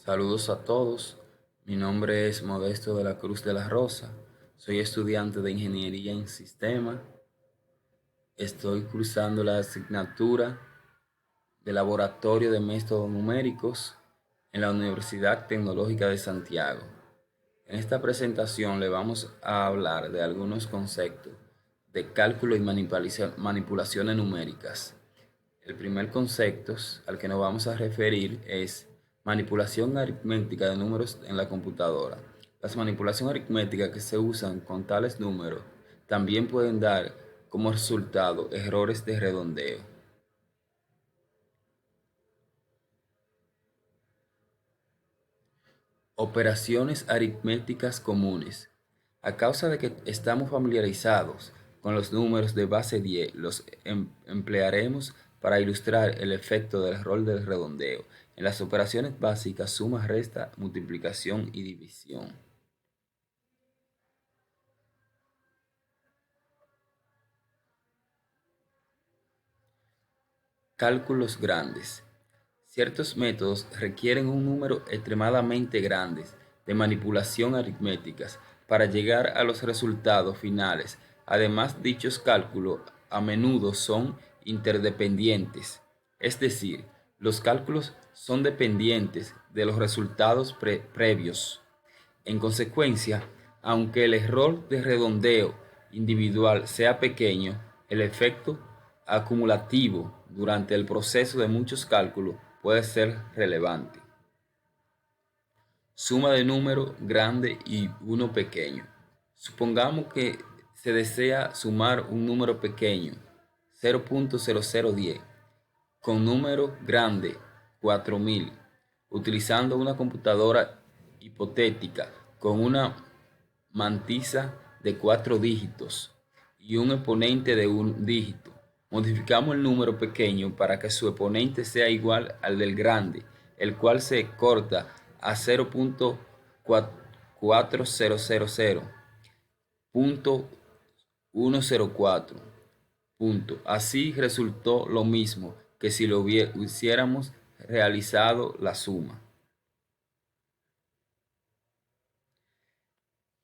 Saludos a todos, mi nombre es Modesto de la Cruz de la Rosa, soy estudiante de Ingeniería en Sistema, estoy cursando la asignatura de Laboratorio de Métodos Numéricos en la Universidad Tecnológica de Santiago. En esta presentación le vamos a hablar de algunos conceptos de cálculo y manipulaciones numéricas. El primer concepto al que nos vamos a referir es manipulación aritmética de números en la computadora. Las manipulaciones aritméticas que se usan con tales números también pueden dar como resultado errores de redondeo. Operaciones aritméticas comunes. A causa de que estamos familiarizados con los números de base 10, los emplearemos para ilustrar el efecto del error del redondeo en las operaciones básicas suma, resta, multiplicación y división. Cálculos grandes. Ciertos métodos requieren un número extremadamente grande de manipulación aritméticas para llegar a los resultados finales. Además, dichos cálculos a menudo son interdependientes, es decir, los cálculos son dependientes de los resultados previos. En consecuencia, aunque el error de redondeo individual sea pequeño, el efecto acumulativo durante el proceso de muchos cálculos puede ser relevante. Suma de número grande y uno pequeño. Supongamos que se desea sumar un número pequeño, 0.0010, con número grande, 4000, utilizando una computadora hipotética con una mantisa de 4 dígitos y un exponente de un dígito. Modificamos el número pequeño para que su exponente sea igual al del grande, el cual se corta a 0.4000.104. Así resultó lo mismo que si lo hubiéramos realizado la suma.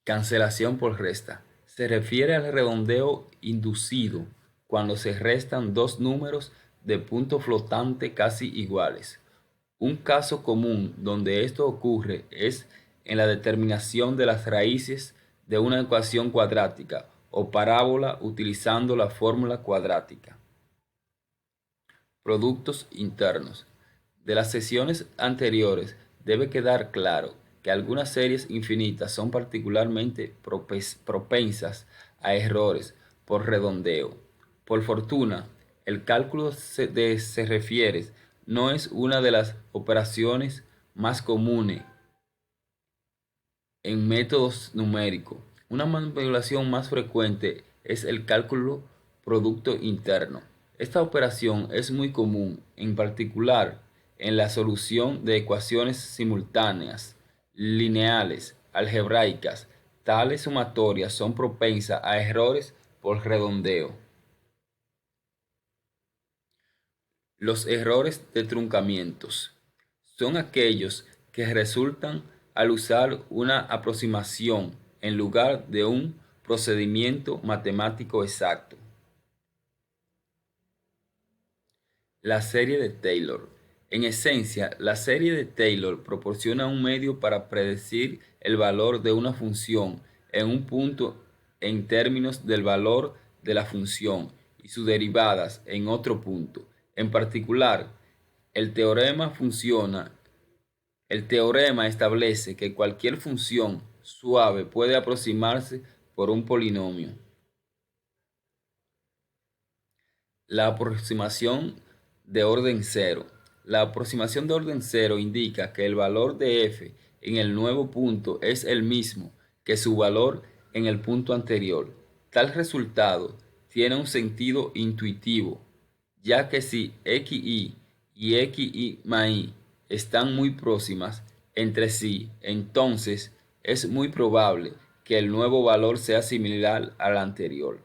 Cancelación por resta. Se refiere al redondeo inducido cuando se restan dos números de punto flotante casi iguales. Un caso común donde esto ocurre es en la determinación de las raíces de una ecuación cuadrática o parábola utilizando la fórmula cuadrática. Productos internos. De las sesiones anteriores debe quedar claro que algunas series infinitas son particularmente propensas a errores por redondeo. Por fortuna, el cálculo se refiere no es una de las operaciones más comunes en métodos numéricos. Una manipulación más frecuente es el cálculo producto interno. Esta operación es muy común, en particular en la solución de ecuaciones simultáneas, lineales, algebraicas. Tales sumatorias son propensas a errores por redondeo. Los errores de truncamientos son aquellos que resultan al usar una aproximación en lugar de un procedimiento matemático exacto. La serie de Taylor. En esencia, la serie de Taylor proporciona un medio para predecir el valor de una función en un punto en términos del valor de la función y sus derivadas en otro punto. En particular, el teorema funciona el teorema establece que cualquier función suave puede aproximarse por un polinomio. La aproximación de orden cero. La aproximación de orden cero indica que el valor de f en el nuevo punto es el mismo que su valor en el punto anterior. Tal resultado tiene un sentido intuitivo, ya que si xy y xy están muy próximas entre sí, entonces es muy probable que el nuevo valor sea similar al anterior.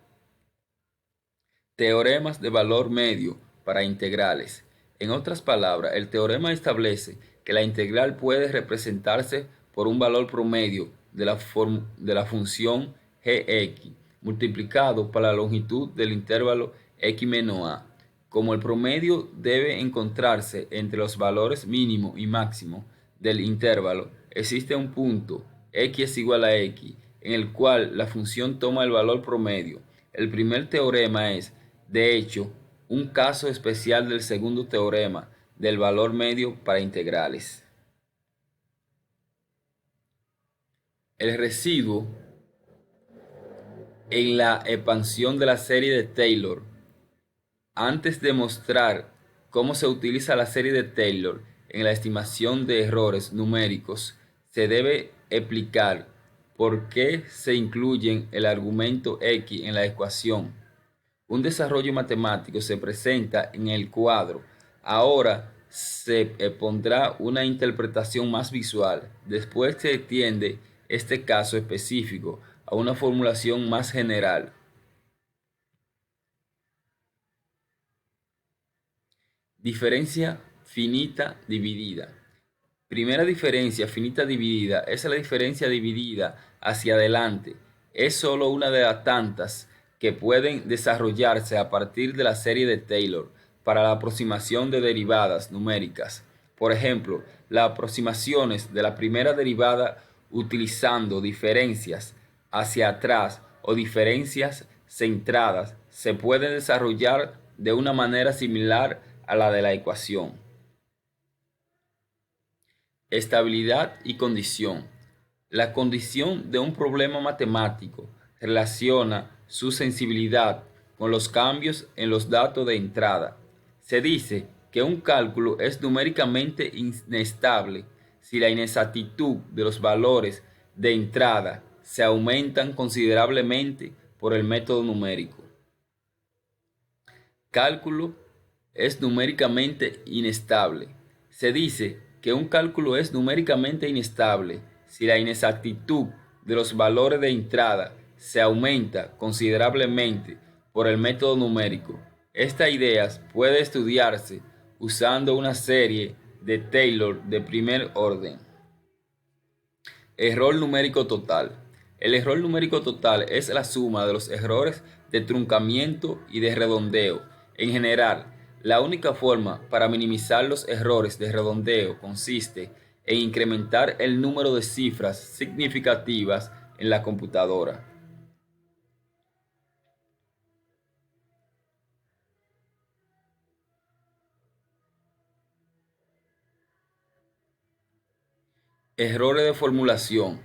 Teoremas de valor medio para integrales. En otras palabras, el teorema establece que la integral puede representarse por un valor promedio de la función gx multiplicado por la longitud del intervalo x menos a. Como el promedio debe encontrarse entre los valores mínimo y máximo del intervalo, existe un punto x es igual a x en el cual la función toma el valor promedio. El primer teorema es, de hecho, un caso especial del segundo teorema del valor medio para integrales. El residuo en la expansión de la serie de Taylor. Antes de mostrar cómo se utiliza la serie de Taylor en la estimación de errores numéricos, se debe explicar por qué se incluye el argumento x en la ecuación. Un desarrollo matemático se presenta en el cuadro. Ahora se pondrá una interpretación más visual. Después se extiende este caso específico a una formulación más general. Diferencia finita dividida. Primera diferencia finita dividida es la diferencia dividida hacia adelante. Es solo una de las tantas que pueden desarrollarse a partir de la serie de Taylor para la aproximación de derivadas numéricas. Por ejemplo, las aproximaciones de la primera derivada utilizando diferencias hacia atrás o diferencias centradas se pueden desarrollar de una manera similar a la de la ecuación. Estabilidad y condición. La condición de un problema matemático relaciona su sensibilidad con los cambios en los datos de entrada. Se dice que un cálculo es numéricamente inestable si la inexactitud de los valores de entrada se aumentan considerablemente por el método numérico. Cálculo es numéricamente inestable. Se dice que un cálculo es numéricamente inestable si la inexactitud de los valores de entrada se aumenta considerablemente por el método numérico. Esta idea puede estudiarse usando una serie de Taylor de primer orden. Error numérico total. El error numérico total es la suma de los errores de truncamiento y de redondeo. En general, la única forma para minimizar los errores de redondeo consiste en incrementar el número de cifras significativas en la computadora. Errores de formulación.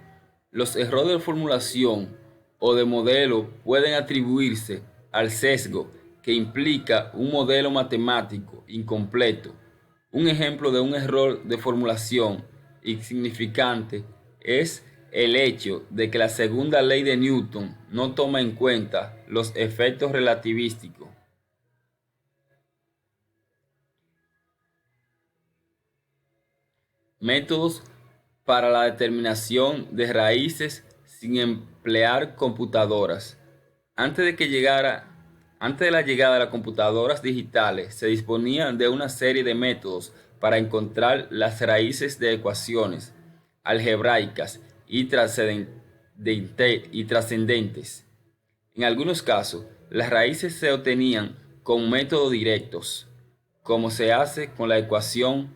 Los errores de formulación o de modelo pueden atribuirse al sesgo que implica un modelo matemático incompleto. Un ejemplo de un error de formulación insignificante es el hecho de que la segunda ley de Newton no toma en cuenta los efectos relativísticos. Métodos para la determinación de raíces sin emplear computadoras. Antes de la llegada de las computadoras digitales, se disponía de una serie de métodos para encontrar las raíces de ecuaciones algebraicas y trascendentes. En algunos casos, las raíces se obtenían con métodos directos, como se hace con la ecuación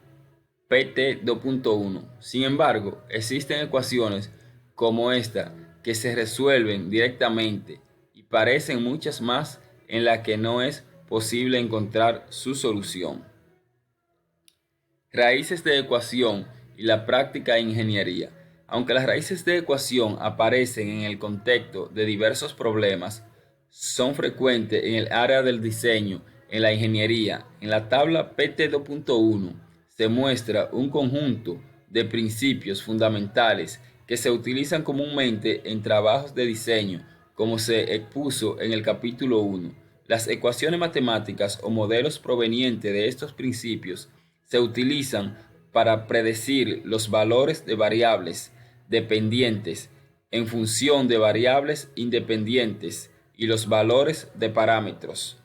PT 2.1. Sin embargo, existen ecuaciones como esta que se resuelven directamente y parecen muchas más en las que no es posible encontrar su solución. Raíces de ecuación y la práctica de ingeniería. Aunque las raíces de ecuación aparecen en el contexto de diversos problemas, son frecuentes en el área del diseño, en la ingeniería. En la tabla PT 2.1 se muestra un conjunto de principios fundamentales que se utilizan comúnmente en trabajos de diseño, como se expuso en el capítulo 1. Las ecuaciones matemáticas o modelos provenientes de estos principios se utilizan para predecir los valores de variables dependientes en función de variables independientes y los valores de parámetros.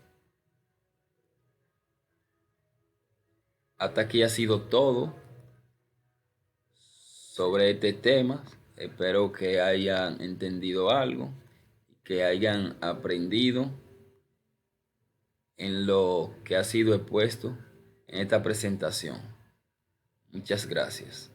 Hasta aquí ha sido todo. sobre este tema. Espero que hayan entendido algo, que hayan aprendido en lo que ha sido expuesto en esta presentación. Muchas gracias.